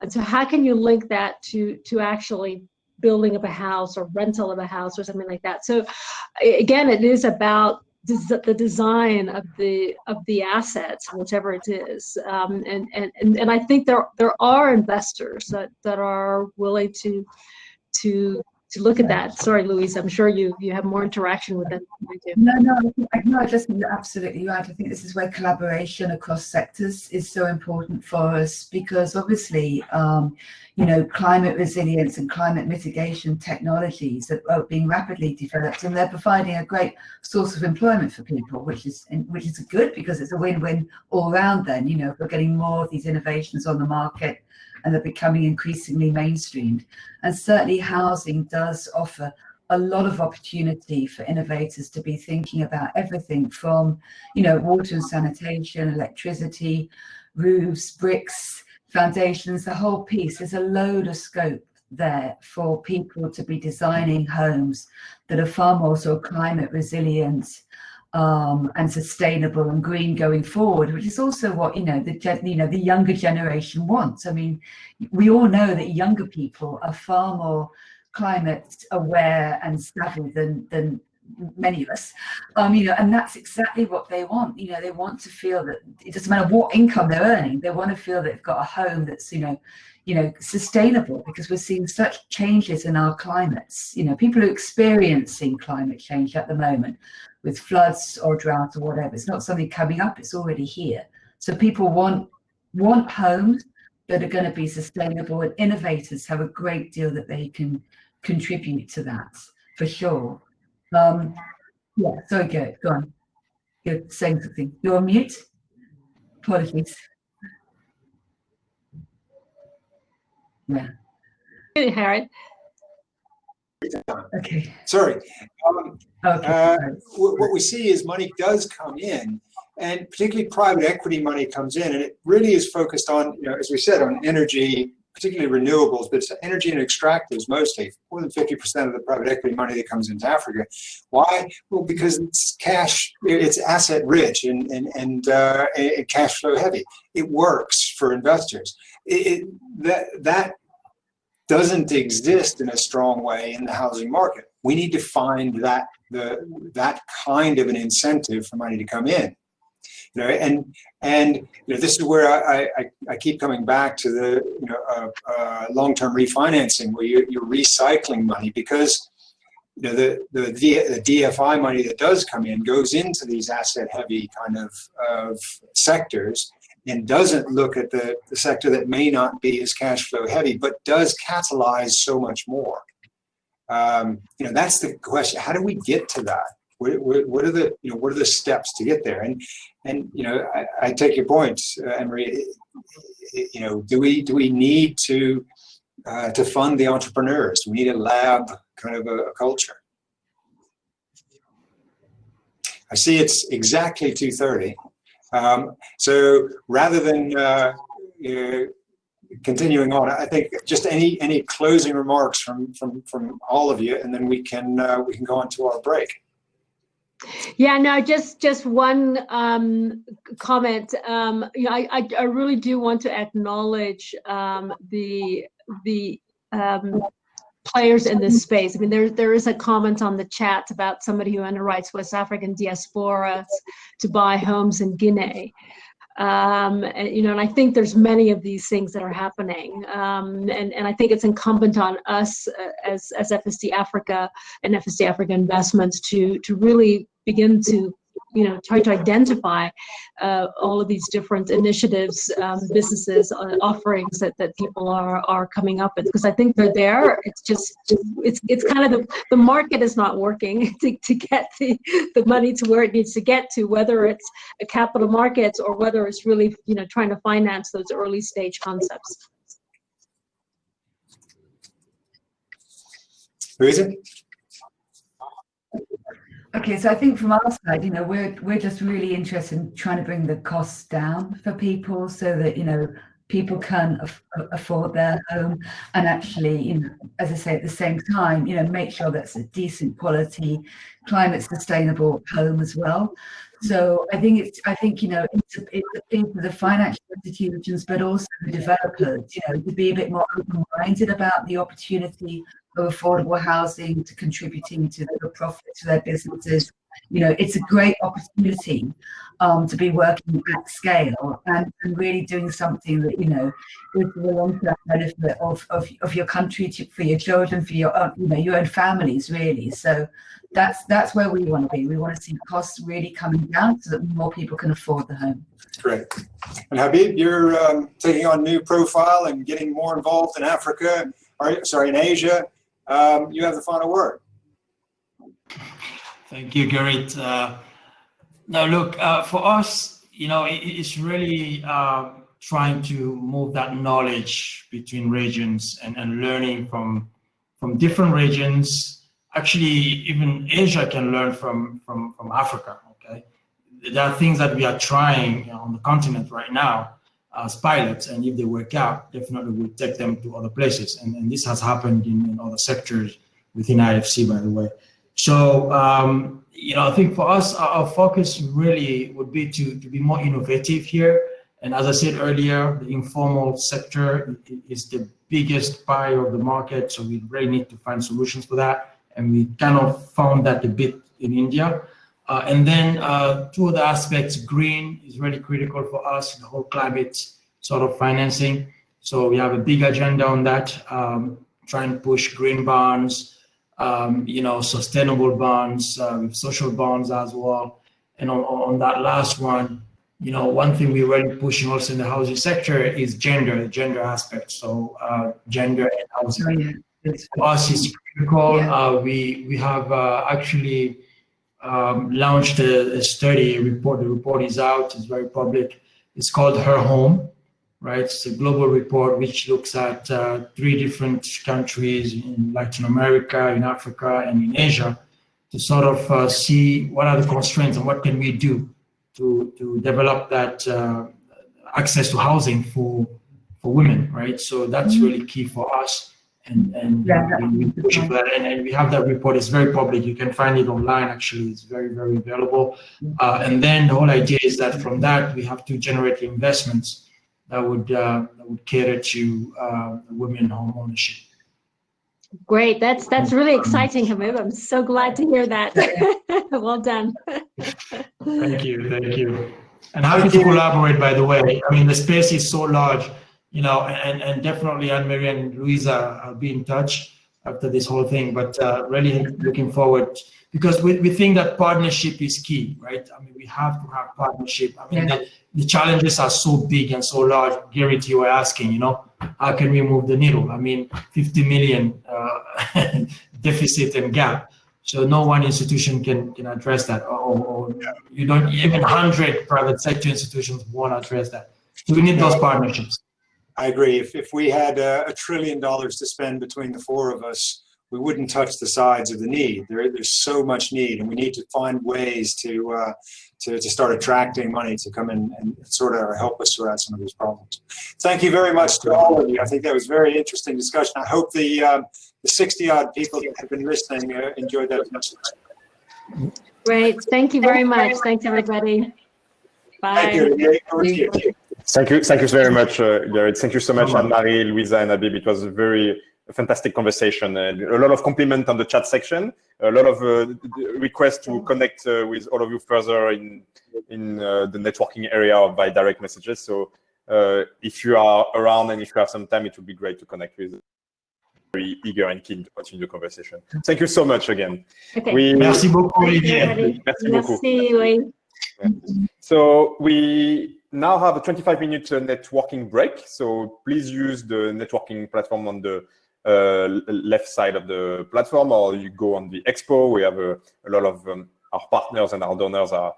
And so how can you link that to actually building of a house or rental of a house or something like that? So again, it is about the design of the assets, whatever it is, and I think there are investors that are willing to look at that. Sorry, Louise, I'm sure you have more interaction with them than I do. No, I just think you're absolutely right. I think this is where collaboration across sectors is so important for us, because obviously, you know, climate resilience and climate mitigation technologies are being rapidly developed, and they're providing a great source of employment for people, which is good, because it's a win-win all round. Then, you know, if we're getting more of these innovations on the market, and they're becoming increasingly mainstreamed. And certainly housing does offer a lot of opportunity for innovators to be thinking about everything from, you know, water and sanitation, electricity, roofs, bricks, foundations, the whole piece. There's a load of scope there for people to be designing homes that are far more sort of climate resilient, and sustainable and green going forward, which is also what, you know, the younger generation wants. I mean, we all know that younger people are far more climate aware and savvy than many of us, you know, and that's exactly what they want. You know, they want to feel that it doesn't matter what income they're earning, they want to feel they've got a home that's, you know, sustainable, because we're seeing such changes in our climates. You know, people are experiencing climate change at the moment with floods or drought or whatever. It's not something coming up, it's already here. So people want homes that are going to be sustainable, and innovators have a great deal that they can contribute to that, for sure. Yeah, sorry, go on. You're saying something. You're on mute? Apologies. Yeah. Hey, Harriet. Okay. Sorry. Okay. What we see is money does come in, and particularly private equity money comes in, and it really is focused on, you know, as we said, on energy, particularly renewables, but it's energy and extractives mostly. More than 50% of the private equity money that comes into Africa. Why? Well, because it's cash, it's asset rich and cash flow heavy. It works for investors. That doesn't exist in a strong way in the housing market. We need to find that kind of an incentive for money to come in. You know, and you know, this is where I keep coming back to the long-term refinancing, where you're recycling money, because you know the DFI money that does come in goes into these asset-heavy kind of sectors, and doesn't look at the sector that may not be as cash flow heavy, but does catalyze so much more. You know, that's the question. How do we get to that? What are the steps to get there? And you know, I take your point, Anne-Marie. You know, do we need to fund the entrepreneurs? We need a lab kind of a culture. I see it's exactly 2:30. So rather than continuing on, I think just any closing remarks from all of you, and then we can go on to our break. Yeah, no, just one comment. You know, I really do want to acknowledge the players in this space. I mean, there is a comment on the chat about somebody who underwrites West African diasporas to buy homes in Guinea. And, you know, and I think there's many of these things that are happening, and I think it's incumbent on us as FSD Africa and FSD Africa Investments to really begin to, you know, try to identify all of these different initiatives, businesses, offerings that people are coming up with, because I think they're there. It's just it's kind of the market is not working to get the money to where it needs to get to, whether it's a capital markets or whether it's really, you know, trying to finance those early stage concepts. Who is it? Okay, so I think from our side, you know, we're just really interested in trying to bring the costs down for people, so that, you know, people can afford their home, and actually, you know, as I say, at the same time, you know, make sure that's a decent quality, climate sustainable home as well. So I think you know, it's a thing for the financial institutions, but also the developers, you know, to be a bit more open-minded about the opportunity of affordable housing, to contributing to the profit to their businesses, you know, it's a great opportunity to be working at scale and really doing something that, you know, is for the long-term benefit of your country, for your children, for your own, you know, your own families, really. So that's where we want to be. We want to see costs really coming down so that more people can afford the home. Great. And Habib, you're taking on new profile and getting more involved in Africa, or sorry, in Asia. You have the final word. Thank you, Gerrit. Now, look, for us, you know, it's really trying to move that knowledge between regions and learning from different regions. Actually, even Asia can learn from Africa. Okay, there are things that we are trying on the continent right now as pilots, and if they work out, definitely we'll take them to other places. And this has happened in other sectors within IFC, by the way. So, you know, I think for us, our focus really would be to be more innovative here. And as I said earlier, the informal sector is the biggest pie of the market. So we really need to find solutions for that. And we kind of found that a bit in India. And then two other aspects, green is really critical for us, the whole climate sort of financing. So we have a big agenda on that, trying to push green bonds, you know, sustainable bonds, social bonds as well. And on that last one, you know, one thing we're really pushing also in the housing sector is the gender aspect. So gender and housing. For us is critical. Yeah. We have actually launched a study, a report. The report is out, it's very public. It's called Her Home, right? It's a global report which looks at 3 different countries in Latin America, in Africa, and in Asia to sort of see what are the constraints and what can we do to develop that access to housing for women, right? So that's really key for us. And we push for that. And we have that report. It's very public. You can find it online. Actually, it's very, very available. And then the whole idea is that from that we have to generate investments that would cater to women home ownership. Great. That's really exciting, Habib. I'm so glad to hear that. Well done. Thank you. And happy to collaborate, by the way. I mean, the space is so large. You know, and definitely Anne-Marie and Louisa will be in touch after this whole thing, but really looking forward, because we think that partnership is key, right? I mean, we have to have partnership. I mean, the challenges are so big and so large. Gerrit, you were asking, you know, how can we move the needle? I mean, 50 million deficit and gap. So no one institution can address that, or you don't, even 100 private sector institutions won't address that. So we need those partnerships. I agree. If we had $1 trillion to spend between the 4 of us, we wouldn't touch the sides of the need. There's so much need, and we need to find ways to start attracting money to come in and sort of help us throughout some of these problems. Thank you very much to all of you. I think that was a very interesting discussion. I hope the 60-odd people that have been listening enjoyed that as much as I did. Great. Thank you very much. Thanks, everybody. Bye. Thank you. Over to you. Thank you very much, Gerrit. Thank you so much, Anne-Marie, Louisa, and Habib. It was a very fantastic conversation. A lot of compliment on the chat section. A lot of requests to connect with all of you further in the networking area by direct messages. So if you are around and if you have some time, it would be great to connect with. Very eager and keen to continue the conversation. Thank you so much again. Okay. Merci beaucoup, Olivier. Merci beaucoup. Merci. So we now have a 25-minute networking break. So please use the networking platform on the left side of the platform, or you go on the expo. We have a lot of our partners and our donors are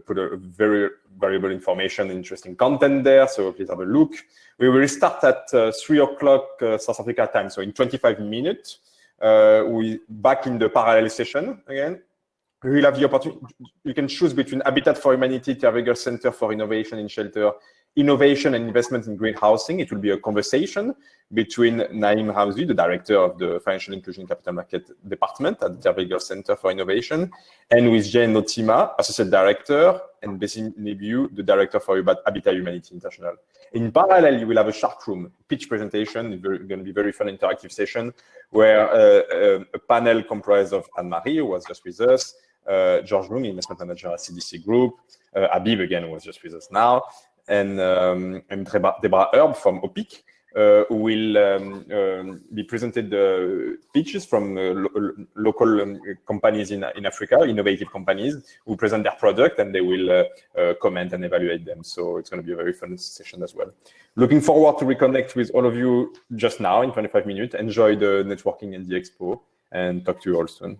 put a very valuable information, interesting content there. So please have a look. We will start at 3 o'clock South Africa time. So in 25 minutes, we back in the parallel session again. We will have the opportunity. You can choose between Habitat for Humanity, Terwilliger Center for Innovation in Shelter, Innovation and Investment in Green Housing. It will be a conversation between Naeem Ramzi, the Director of the Financial Inclusion Capital Market Department at the Terwilliger Center for Innovation, and with Jane Notima, Associate Director, and Bessim Nebiou, the Director for Habitat Humanity International. In parallel, you will have a shark room pitch presentation. It's going to be a very fun interactive session where a panel comprised of Anne-Marie, who was just with us, George Rung, investment manager at CDC Group, Habib again, who was just with us now, and Deborah Herb from OPIC, who will be presented pitches from local companies in Africa, innovative companies, who present their product, and they will comment and evaluate them. So it's going to be a very fun session as well. Looking forward to reconnect with all of you just now in 25 minutes. Enjoy the networking and the expo, and talk to you all soon.